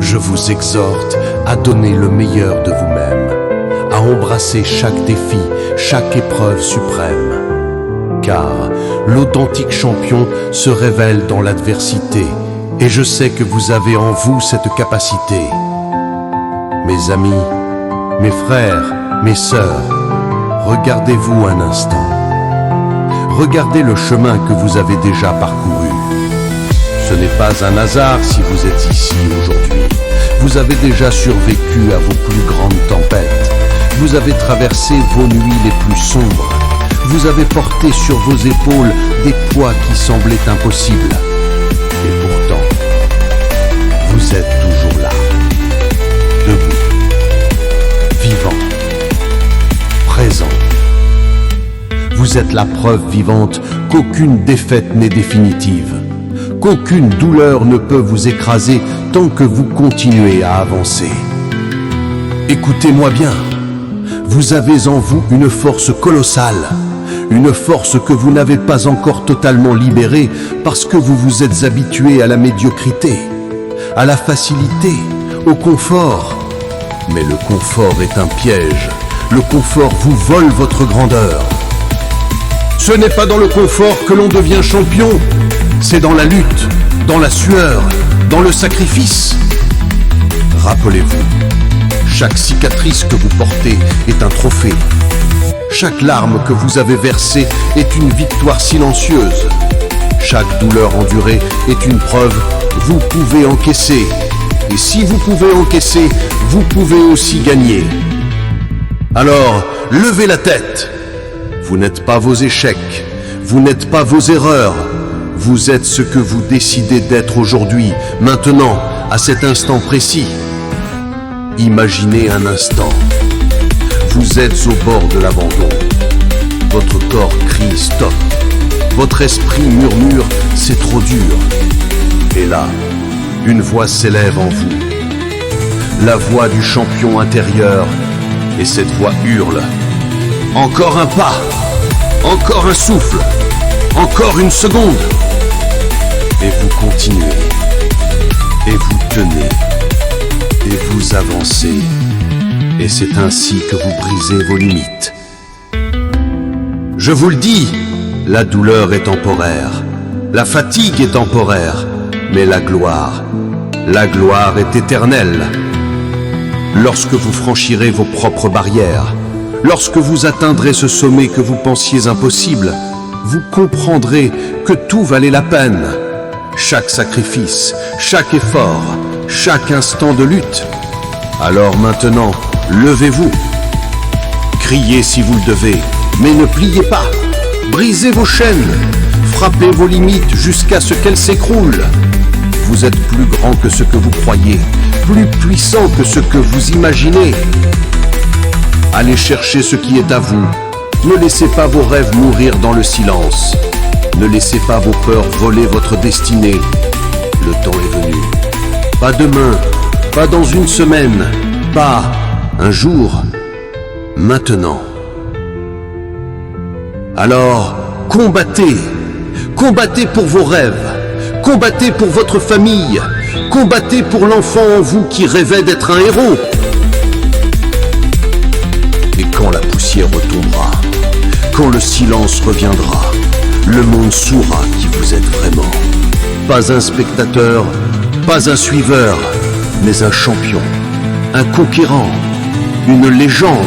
Je vous exhorte à donner le meilleur de vous-même, à embrasser chaque défi, chaque épreuve suprême. Car l'authentique champion se révèle dans l'adversité, et je sais que vous avez en vous cette capacité. Mes amis, mes frères, mes sœurs, regardez-vous un instant. Regardez le chemin que vous avez déjà parcouru. Ce n'est pas un hasard si vous êtes ici aujourd'hui. Vous avez déjà survécu à vos plus grandes tempêtes. Vous avez traversé vos nuits les plus sombres. Vous avez porté sur vos épaules des poids qui semblaient impossibles. Et pourtant, vous êtes toujours là, debout, vivant, présent. Vous êtes la preuve vivante qu'aucune défaite n'est définitive, qu'aucune douleur ne peut vous écraser tant que vous continuez à avancer. Écoutez-moi bien, vous avez en vous une force colossale, une force que vous n'avez pas encore totalement libérée parce que vous vous êtes habitué à la médiocrité, à la facilité, au confort. Mais le confort est un piège, le confort vous vole votre grandeur. Ce n'est pas dans le confort que l'on devient champion, c'est dans la lutte, dans la sueur, dans le sacrifice. Rappelez-vous, chaque cicatrice que vous portez est un trophée. Chaque larme que vous avez versée est une victoire silencieuse. Chaque douleur endurée est une preuve, vous pouvez encaisser. Et si vous pouvez encaisser, vous pouvez aussi gagner. Alors, levez la tête. Vous n'êtes pas vos échecs, vous n'êtes pas vos erreurs. Vous êtes ce que vous décidez d'être aujourd'hui, maintenant, à cet instant précis. Imaginez un instant. Vous êtes au bord de l'abandon. Votre corps crie stop. Votre esprit murmure c'est trop dur. Et là, une voix s'élève en vous. La voix du champion intérieur. Et cette voix hurle. Encore un pas. Encore un souffle. Encore une seconde. Et vous continuez. Et vous tenez. Et vous avancez. Et c'est ainsi que vous brisez vos limites. Je vous le dis, la douleur est temporaire, la fatigue est temporaire, mais la gloire est éternelle. Lorsque vous franchirez vos propres barrières, lorsque vous atteindrez ce sommet que vous pensiez impossible, vous comprendrez que tout valait la peine. Chaque sacrifice, chaque effort, chaque instant de lutte. Alors maintenant, levez-vous. Criez si vous le devez, mais ne pliez pas. Brisez vos chaînes. Frappez vos limites jusqu'à ce qu'elles s'écroulent. Vous êtes plus grand que ce que vous croyez, plus puissant que ce que vous imaginez. Allez chercher ce qui est à vous. Ne laissez pas vos rêves mourir dans le silence. Ne laissez pas vos peurs voler votre destinée. Le temps est venu. Pas demain, pas dans une semaine, pas un jour, maintenant. Alors, combattez. Combattez pour vos rêves. Combattez pour votre famille. Combattez pour l'enfant en vous qui rêvait d'être un héros. Et quand la poussière retombera, quand le silence reviendra, le monde saura qui vous êtes vraiment. Pas un spectateur, pas un suiveur, mais un champion, un conquérant, une légende.